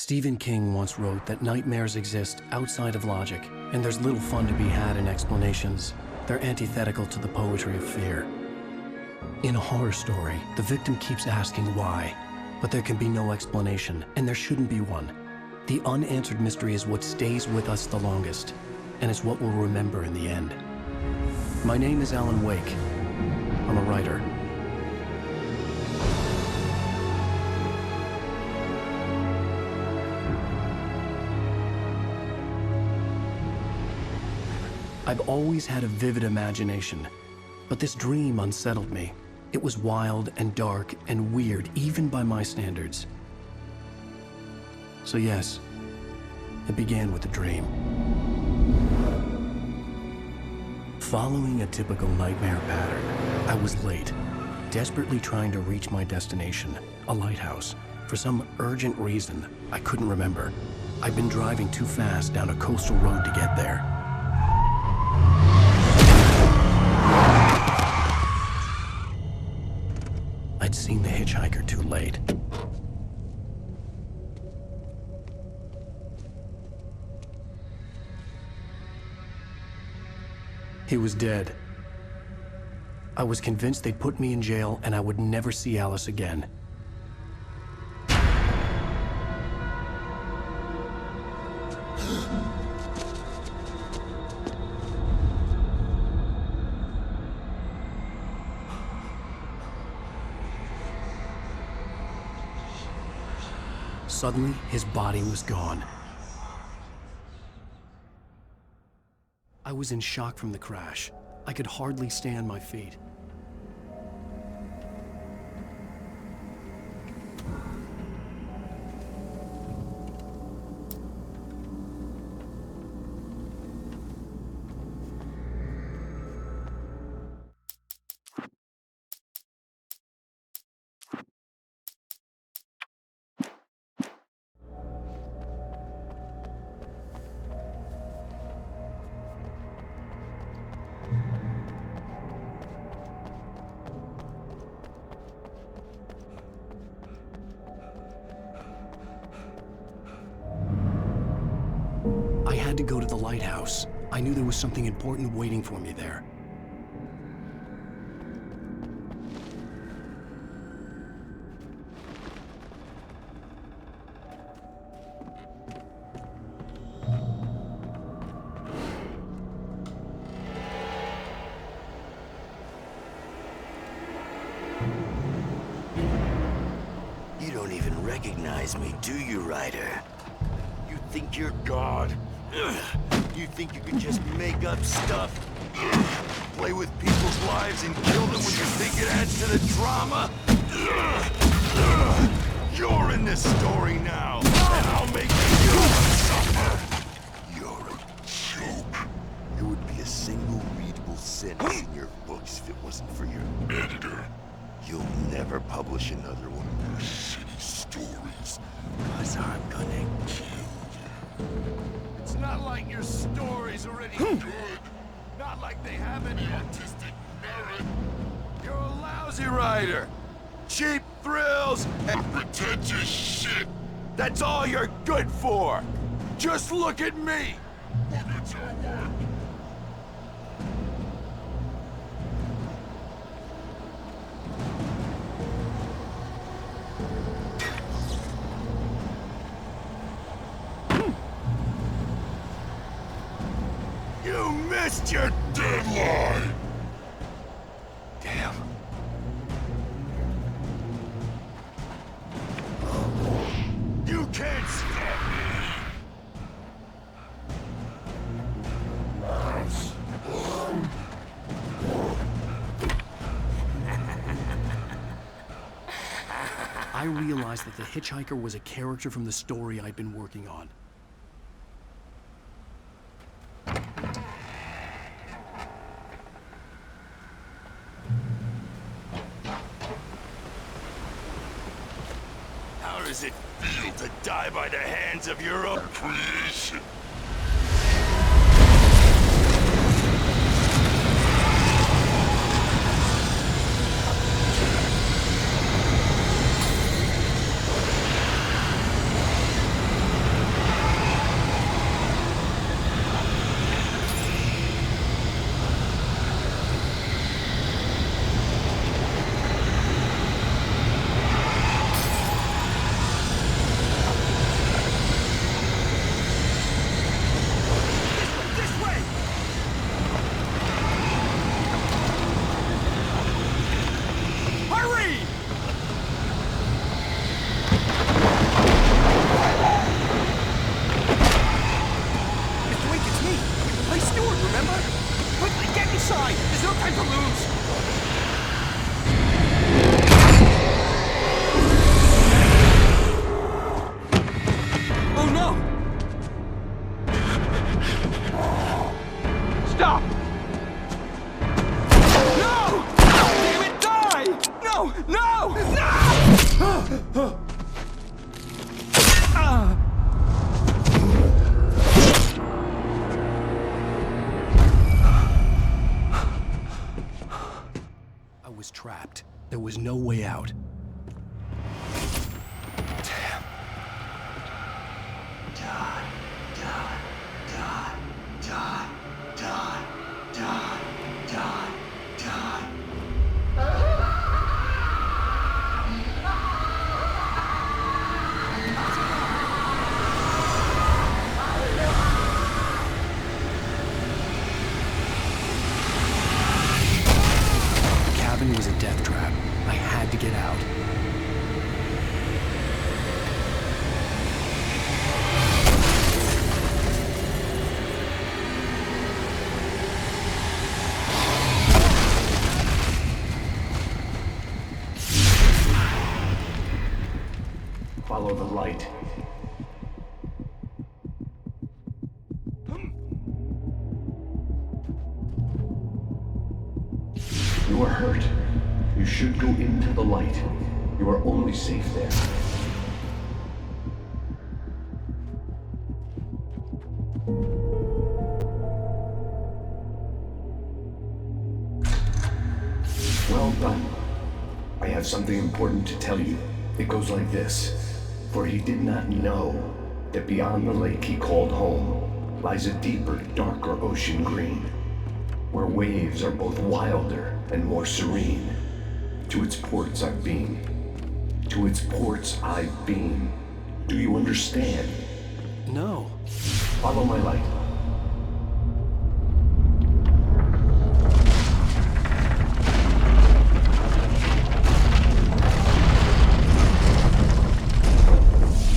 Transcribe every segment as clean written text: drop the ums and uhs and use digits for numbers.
Stephen King once wrote that nightmares exist outside of logic, and there's little fun to be had in explanations. They're antithetical to the poetry of fear. In a horror story, the victim keeps asking why, but there can be no explanation, and there shouldn't be one. The unanswered mystery is what stays with us the longest, and it's what we'll remember in the end. My name is Alan Wake. I'm a writer. I've always had a vivid imagination, but this dream unsettled me. It was wild and dark and weird, even by my standards. So yes, it began with a dream. Following a typical nightmare pattern, I was late, desperately trying to reach my destination, a lighthouse. For some urgent reason, I couldn't remember. I'd been driving too fast down a coastal road to get there. I'd seen the hitchhiker too late. He was dead. I was convinced they'd put me in jail and I would never see Alice again. Suddenly, his body was gone. I was in shock from the crash. I could hardly stay on my feet. I had to go to the lighthouse. I knew there was something important waiting for me there. You don't even recognize me, do you, Ryder? You think you're God? You think you can just make up stuff? Play with people's lives and kill them when you think it adds to the drama? You're in this story now, and I'll make you suffer! You're a joke. There would be a single readable sentence in your books if it wasn't for your editor. You'll never publish another one of your shitty stories, because I'm gonna kill you. It's not like your story's already good. Not like they have any artistic merit. You're a lousy writer. Cheap thrills and pretentious shit. That's all you're good for. Just look at me. Look at your work. You missed your deadline! Damn. You can't stop me! I realized that the hitchhiker was a character from the story I'd been working on. How does it feel to die by the hands of your own creation? I was trapped. There was no way out. It was a death trap. I had to get out. Follow the light. You are hurt. You should go into the light. You are only safe there. Well done. I have something important to tell you. It goes like this. For he did not know that beyond the lake he called home lies a deeper, darker ocean green, where waves are both wilder and more serene. To its ports I've been. To its ports I've been. Do you understand? No. Follow my light.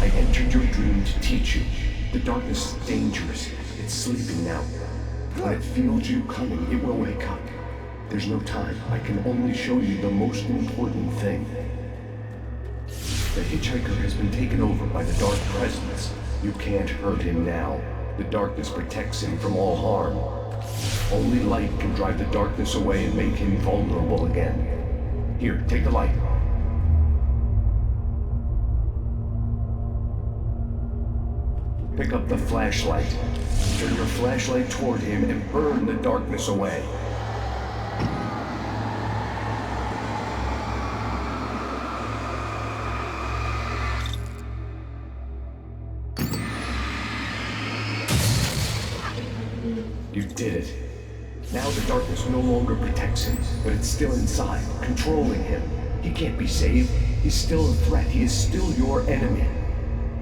I entered your dream to teach you. The darkness is dangerous. It's sleeping now. When it feels you coming, it will wake up. There's no time. I can only show you the most important thing. The hitchhiker has been taken over by the dark presence. You can't hurt him now. The darkness protects him from all harm. Only light can drive the darkness away and make him vulnerable again. Here, take the light. Pick up the flashlight. Turn your flashlight toward him and burn the darkness away. You did it. Now the darkness no longer protects him, but it's still inside, controlling him. He can't be saved. He's still a threat. He is still your enemy.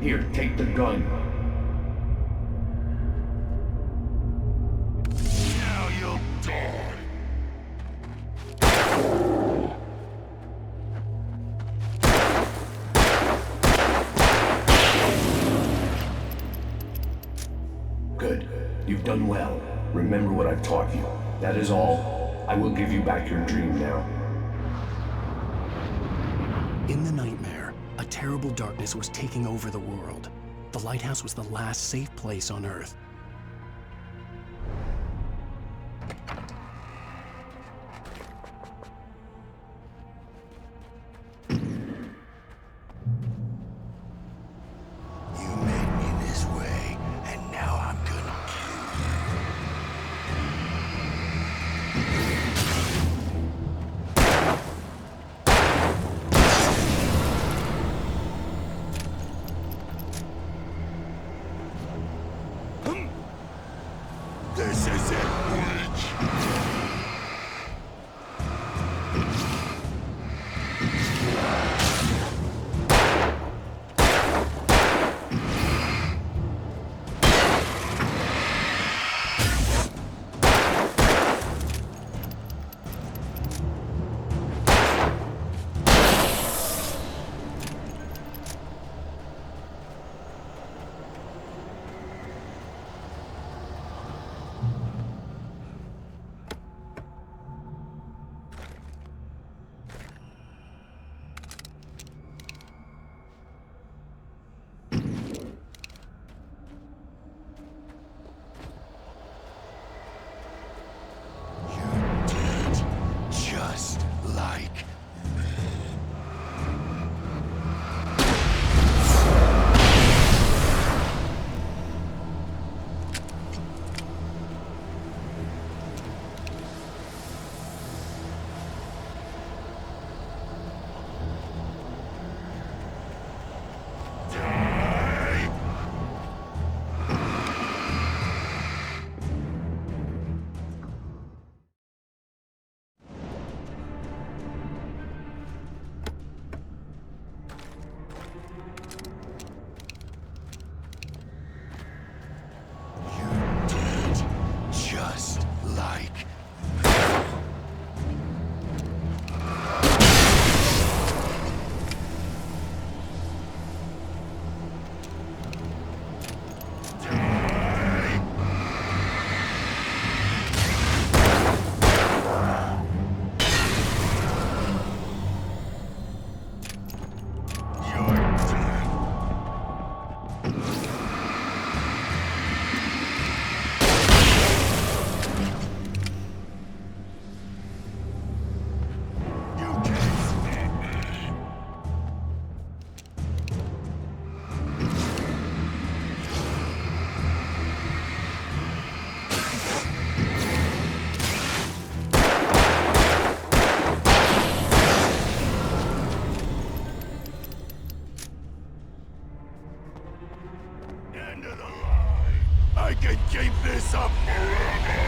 Here, take the gun. Now you'll die. Good. You've done well. Remember what I've taught you. That is all. I will give you back your dream now. In the nightmare, a terrible darkness was taking over the world. The lighthouse was the last safe place on Earth. You made me this way, and now I'm gonna kill you. up forever!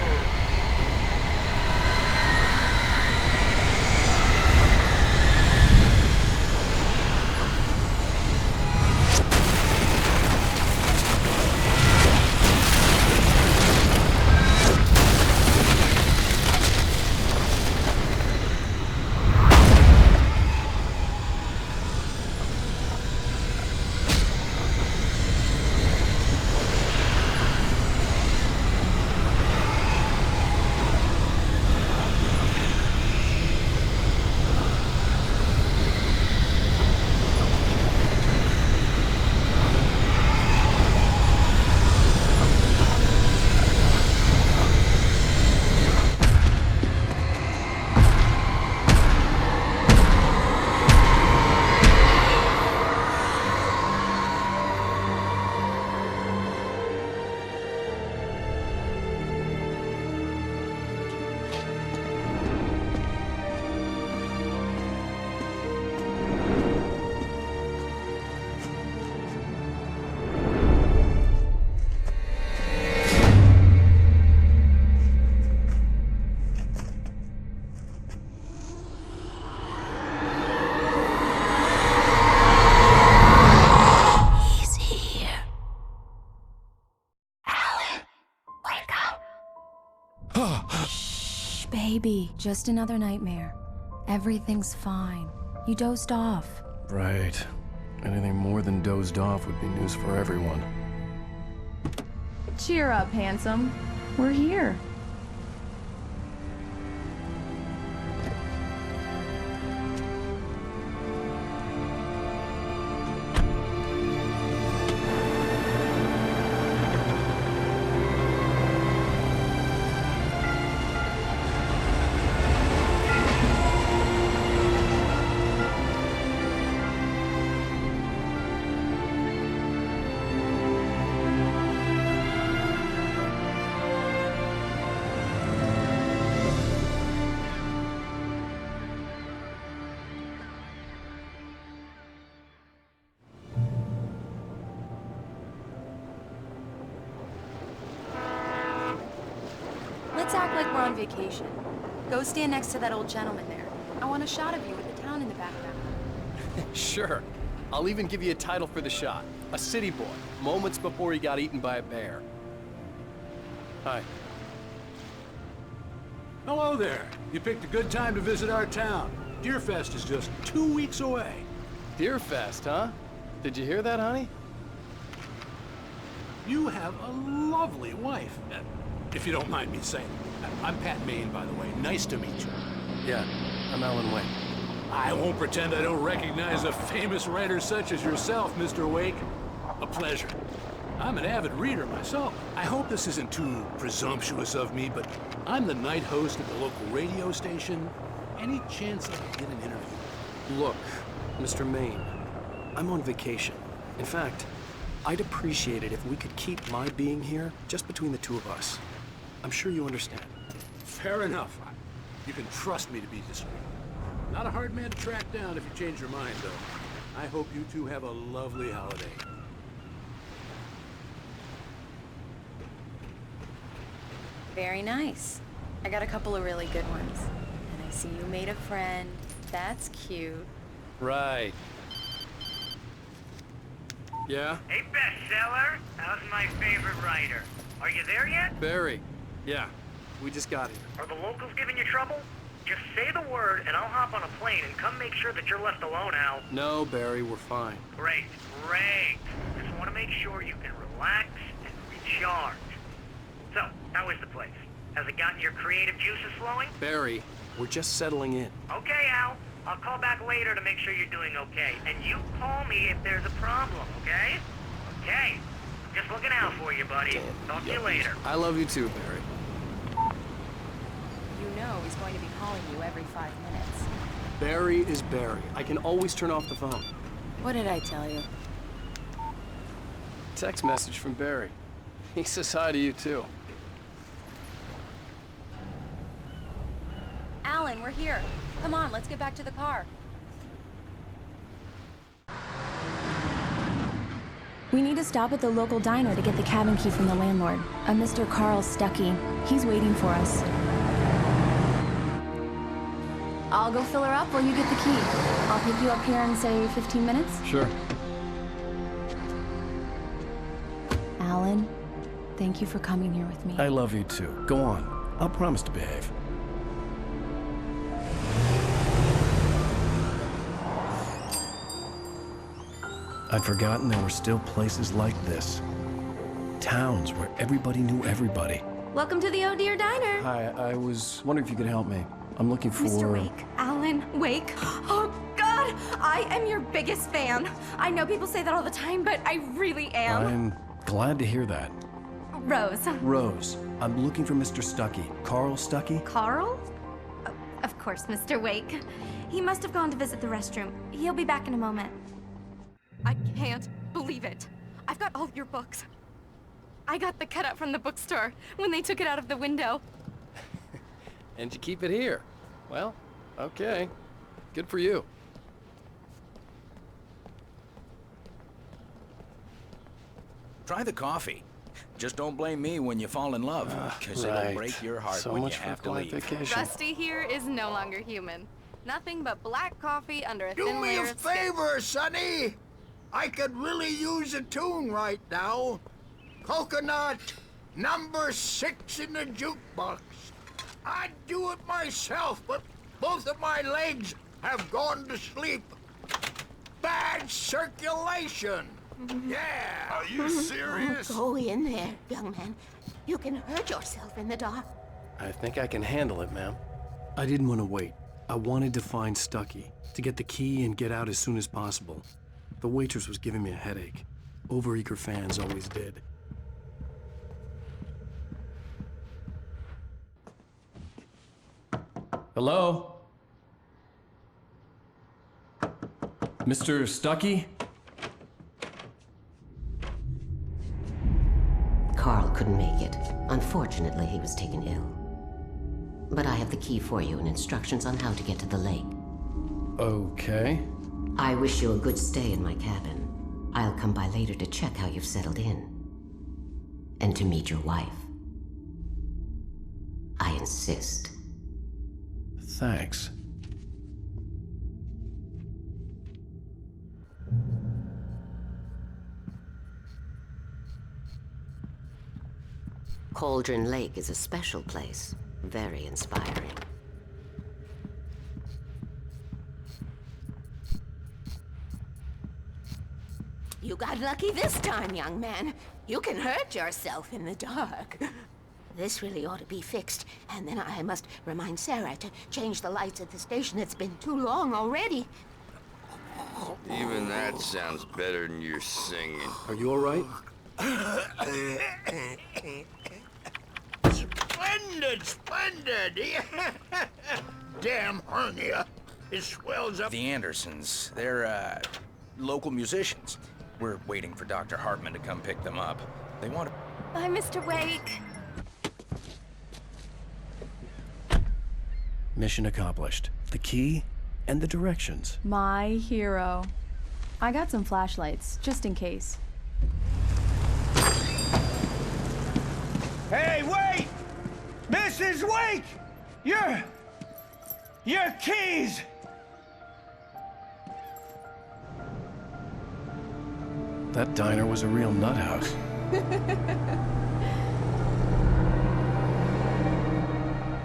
Shh, baby. Just another nightmare. Everything's fine. You dozed off. Right. Anything more than dozed off would be news for everyone. Cheer up, handsome. We're here. Let's act like we're on vacation. Go stand next to that old gentleman there. I want a shot of you with the town in the background. Sure. I'll even give you a title for the shot. A city boy, moments before he got eaten by a bear. Hi. Hello there. You picked a good time to visit our town. Deerfest is just 2 weeks away. Deerfest, huh? Did you hear that, honey? You have a lovely wife. If you don't mind me saying. I'm Pat Maine, by the way. Nice to meet you. Yeah, I'm Alan Wake. I won't pretend I don't recognize a famous writer such as yourself, Mr. Wake. A pleasure. I'm an avid reader myself. I hope this isn't too presumptuous of me, but I'm the night host at the local radio station. Any chance I could get an interview? Look, Mr. Maine, I'm on vacation. In fact, I'd appreciate it if we could keep my being here just between the two of us. I'm sure you understand. Fair enough. You can trust me to be discreet. Not a hard man to track down if you change your mind, though. I hope you two have a lovely holiday. Very nice. I got a couple of really good ones. And I see you made a friend. That's cute. Right. Yeah? Hey, bestseller! How's my favorite writer? Are you there yet? Barry. Yeah, we just got here. Are the locals giving you trouble? Just say the word and I'll hop on a plane and come make sure that you're left alone, Al. No, Barry, we're fine. Great, great. Just want to make sure you can relax and recharge. So, how is the place? Has it gotten your creative juices flowing? Barry, we're just settling in. Okay, Al. I'll call back later to make sure you're doing okay. And you call me if there's a problem, okay? Okay. Just looking out for you, buddy. Talk to you later. I love you too, Barry. You know he's going to be calling you every 5 minutes. Barry is Barry. I can always turn off the phone. What did I tell you? Text message from Barry. He says hi to you too. Alan, we're here. Come on, let's get back to the car. We need to stop at the local diner to get the cabin key from the landlord, a Mr. Carl Stuckey. He's waiting for us. I'll go fill her up while you get the key. I'll pick you up here in, say, 15 minutes? Sure. Alan, thank you for coming here with me. I love you too. Go on. I'll promise to behave. I'd forgotten there were still places like this. Towns where everybody knew everybody. Welcome to the Oh Dear Diner. Hi, I was wondering if you could help me. I'm looking for... Mr. Wake. Alan Wake. Oh, God! I am your biggest fan. I know people say that all the time, but I really am. I'm glad to hear that. Rose. Rose, I'm looking for Mr. Stuckey. Carl Stuckey? Carl? Of course, Mr. Wake. He must have gone to visit the restroom. He'll be back in a moment. I can't believe it. I've got all your books. I got the cutout from the bookstore when they took it out of the window. And you keep it here. Well, okay. Good for you. Try the coffee. Just don't blame me when you fall in love, because it'll break your heart so when much you have to for leave. vacation. Rusty here is no longer human. Nothing but black coffee under a Do thin me layer a of skin. favor, Sonny. I could really use a tune right now. Coconut, number 6 in the jukebox. I'd do it myself, but both of my legs have gone to sleep. Bad circulation. Yeah. Are you serious? Go in there, young man. You can hurt yourself in the dark. I think I can handle it, ma'am. I didn't want to wait. I wanted to find Stuckey, to get the key and get out as soon as possible. The waitress was giving me a headache. Overeager fans always did. Hello? Mr. Stuckey? Carl couldn't make it. Unfortunately, he was taken ill. But I have the key for you and instructions on how to get to the lake. Okay. I wish you a good stay in my cabin. I'll come by later to check how you've settled in. And to meet your wife. I insist. Thanks. Cauldron Lake is a special place. Very inspiring. You got lucky this time, young man. You can hurt yourself in the dark. This really ought to be fixed, and then I must remind Sarah to change the lights at the station. It's been too long already. Even that sounds better than your singing. Are you all right? Splendid, splendid. Damn hernia. It swells up. The Andersons, they're, local musicians. We're waiting for Dr. Hartman to come pick them up. They want to... Bye, Mr. Wake. Mission accomplished. The key and the directions. My hero. I got some flashlights, just in case. Hey, wait! Mrs. Wake! Your keys! That diner was a real nut house.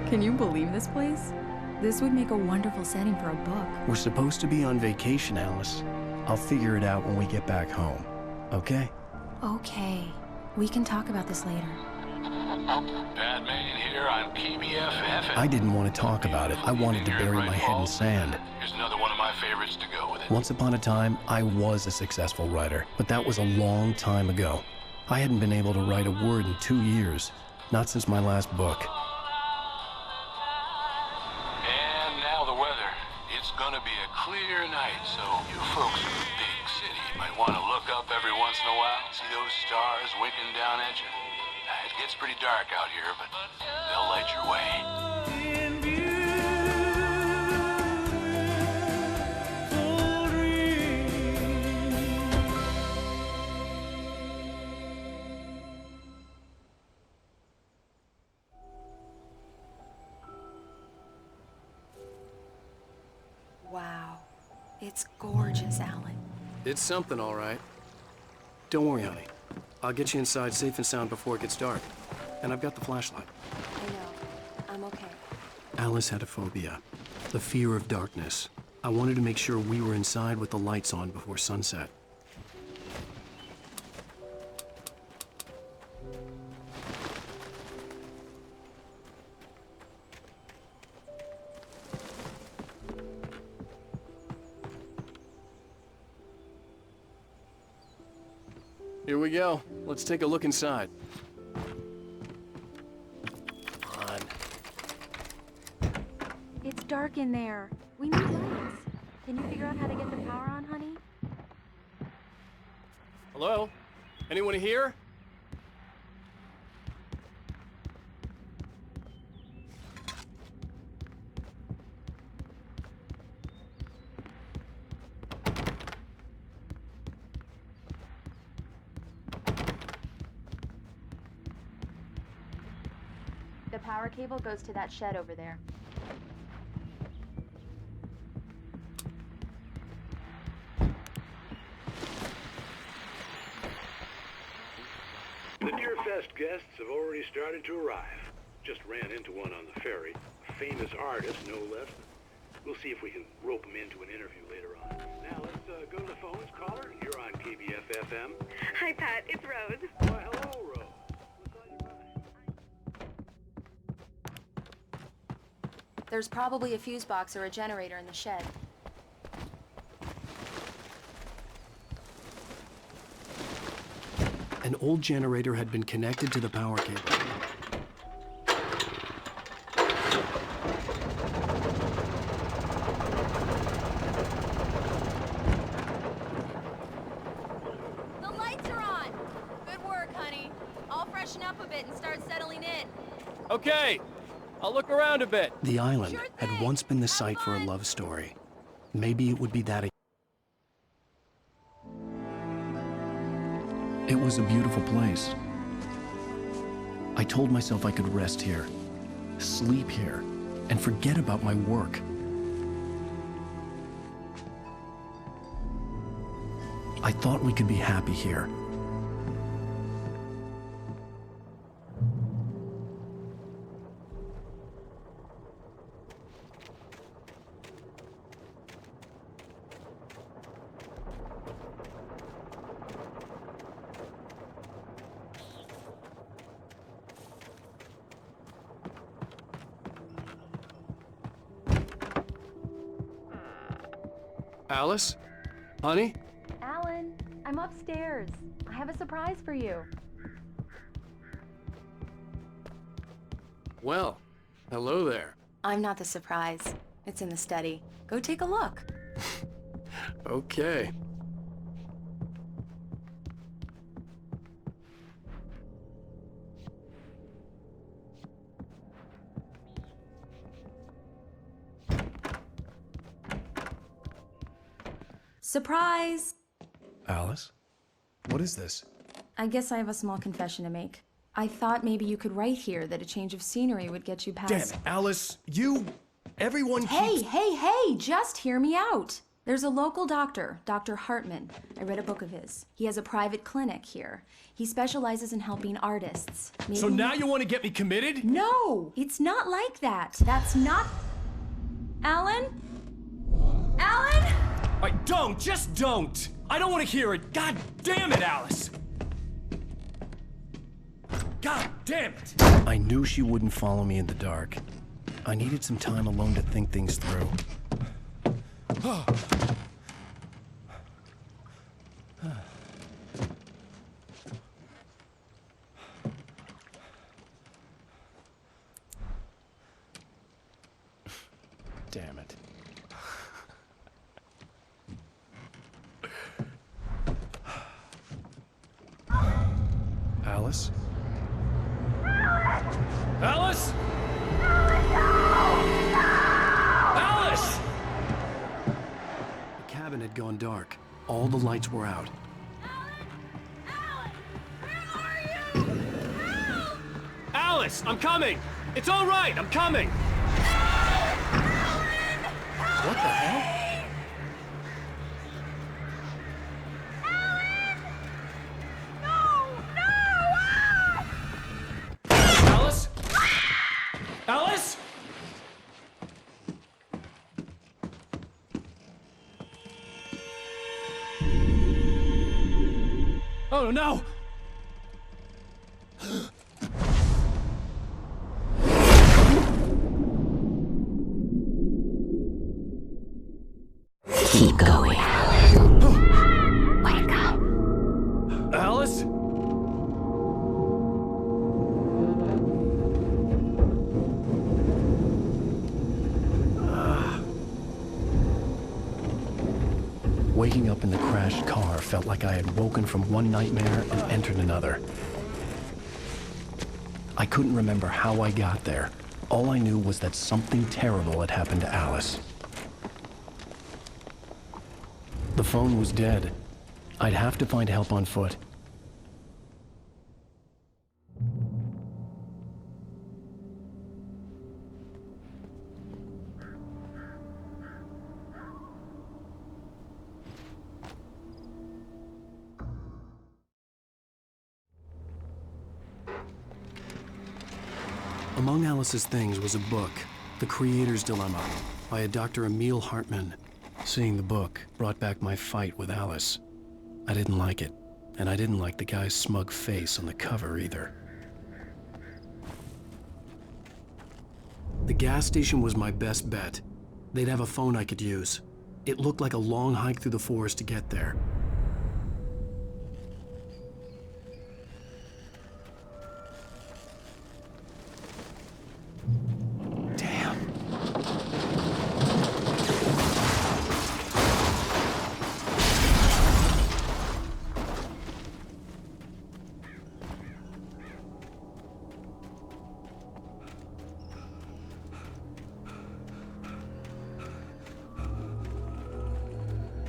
Can you believe this place? This would make a wonderful setting for a book. We're supposed to be on vacation, Alice. I'll figure it out when we get back home. Okay? Okay. We can talk about this later. Batman here on PBF. I didn't want to talk about it. I wanted to bury my head in sand. Here's another one of my favorites to go with it. Once upon a time, I was a successful writer, but that was a long time ago. I hadn't been able to write a word in 2 years, not since my last book. And now the weather. It's gonna be a clear night, so you folks in the big city might want to look up every once in a while, see those stars winking down at you. It gets pretty dark out here, but they'll light your way. Wow. It's gorgeous, Alan. It's something, all right. Don't worry, honey. I'll get you inside safe and sound before it gets dark. And I've got the flashlight. I know. I'm okay. Alice had a phobia, the fear of darkness. I wanted to make sure we were inside with the lights on before sunset. Here we go. Let's take a look inside. Come on. It's dark in there. We need lights. Can you figure out how to get the power on, honey? Hello? Anyone here? The power cable goes to that shed over there. The Deerfest guests have already started to arrive. Just ran into one on the ferry. A famous artist, no less. We'll see if we can rope him into an interview later on. Now let's go to the phones. Caller, you're on KBF-FM. Hi, Pat. It's Rose. Why, hello, Rose. What's on your mind? There's probably a fuse box or a generator in the shed. An old generator had been connected to the power cable. The lights are on! Good work, honey. I'll freshen up a bit and start settling in. Okay. I'll look around a bit. The island Sure had thing. once been the Have site for a fun. love story. Maybe it would be that again. It was a beautiful place. I told myself I could rest here, sleep here, and forget about my work. I thought we could be happy here. Alice? Honey? Alan, I'm upstairs. I have a surprise for you. Well, hello there. I'm not the surprise. It's in the study. Go take a look. Okay. Surprise! Alice? What is this? I guess I have a small confession to make. I thought maybe you could write here that a change of scenery would get you past... Damn it, Alice! Everyone keeps... Hey, just hear me out. There's a local doctor, Dr. Hartman. I read a book of his. He has a private clinic here. He specializes in helping artists. So now you want to get me committed? No, it's not like that. That's not... Alan? Alan? Just don't! I don't want to hear it! God damn it, Alice! God damn it! I knew she wouldn't follow me in the dark. I needed some time alone to think things through. Damn it. Alice? Alice? Alice! The cabin had gone dark. All the lights were out. Alice, I'm coming! It's all right, I'm coming! What the hell? Oh, no! Keep going. Wake up. Alice? Waking up in the crashed car felt like I had woken from one nightmare and entered another. I couldn't remember how I got there. All I knew was that something terrible had happened to Alice. The phone was dead. I'd have to find help on foot. Among Alice's things was a book, The Creator's Dilemma, by a Dr. Emil Hartman. Seeing the book brought back my fight with Alice. I didn't like it, and I didn't like the guy's smug face on the cover either. The gas station was my best bet. They'd have a phone I could use. It looked like a long hike through the forest to get there.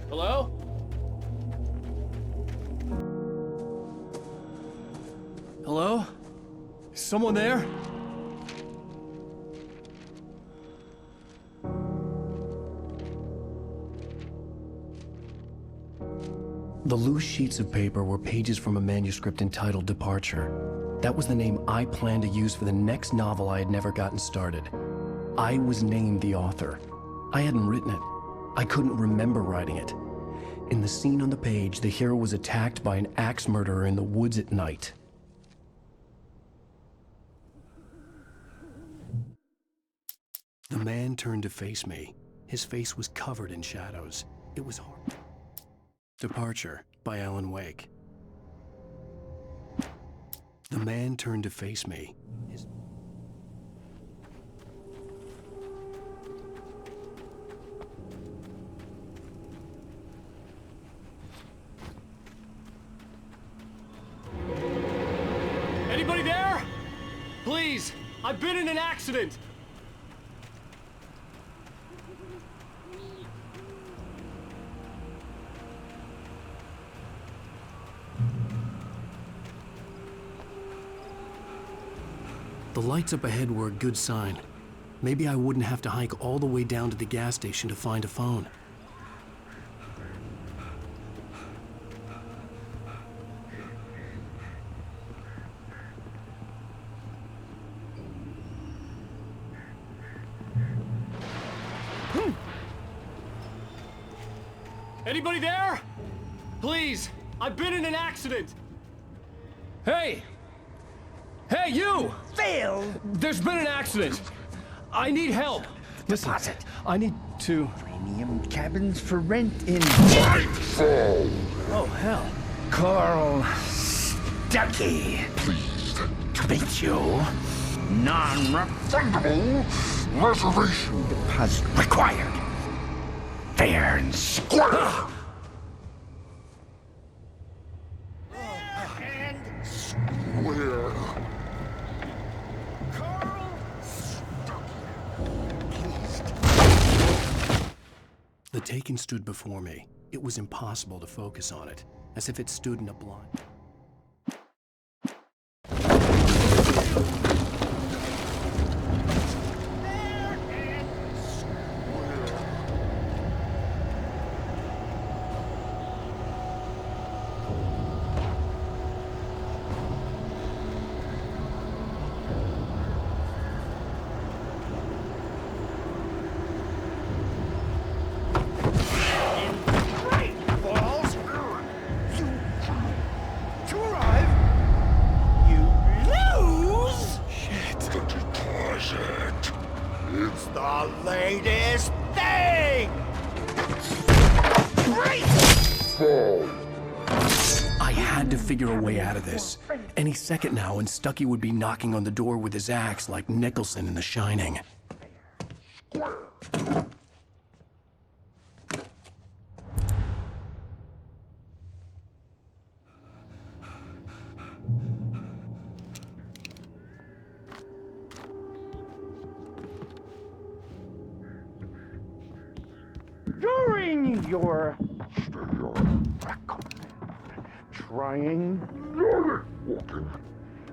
Hello? Hello? Is someone there? The loose sheets of paper were pages from a manuscript entitled Departure. That was the name I planned to use for the next novel I had never gotten started. I was named the author. I hadn't written it. I couldn't remember writing it. In the scene on the page, the hero was attacked by an axe murderer in the woods at night. The man turned to face me. His face was covered in shadows. It was hard. Departure by Alan Wake. The man turned to face me. Anybody there? Please, I've been in an accident. The lights up ahead were a good sign. Maybe I wouldn't have to hike all the way down to the gas station to find a phone. Anybody there? Please, I've been in an accident. Hey! Hey, you! Phil! There's been an accident. I need help. Listen, Deposit. I need to... Premium cabins for rent in... Oh, hell. Carl Stuckey. Pleased to meet you. Non-refundable reservation deposit required. Fair and square. And square. Carl Stuckey. Pleased. The Taken stood before me. It was impossible to focus on it, as if it stood in a blind... figure a way out of this. Any second now, and Stucky would be knocking on the door with his axe like Nicholson in The Shining. During your trying,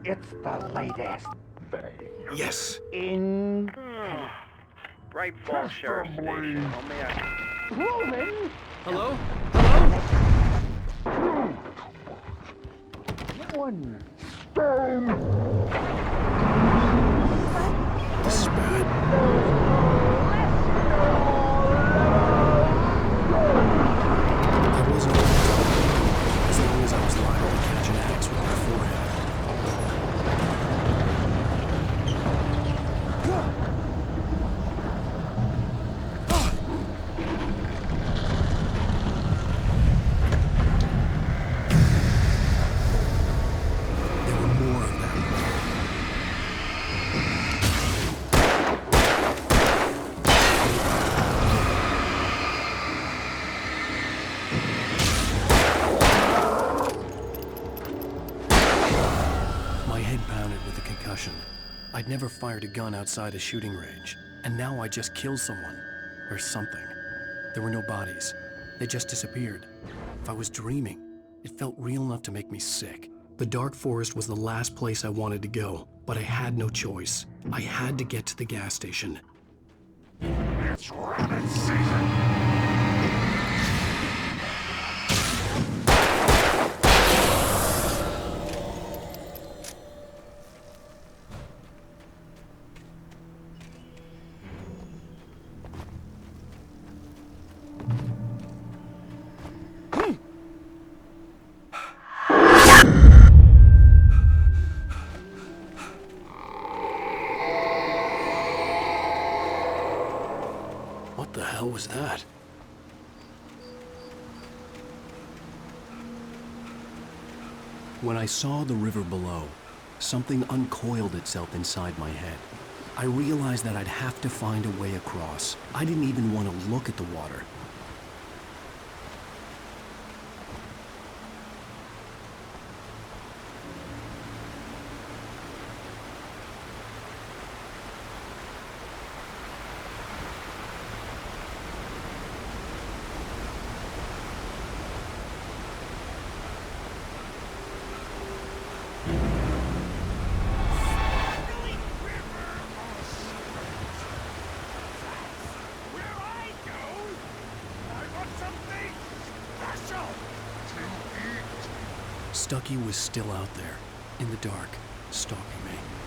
it's the latest thing. Yes. In Bright Falls Sheriff Station. Oh, man. proven Hello? Hello? one stone. This is bad. I wasn't going to talk, as long as I was liable to catch an axe with my forehead. There were more of them. My head pounded with a concussion. I'd never fired a gun outside a shooting range, and now I just killed someone. Or something. There were no bodies. They just disappeared. If I was dreaming, it felt real enough to make me sick. The dark forest was the last place I wanted to go, but I had no choice. I had to get to the gas station. It's rabbit season. What the hell was that? When I saw the river below, something uncoiled itself inside my head. I realized that I'd have to find a way across. I didn't even want to look at the water. Stucky was still out there, in the dark, stalking me.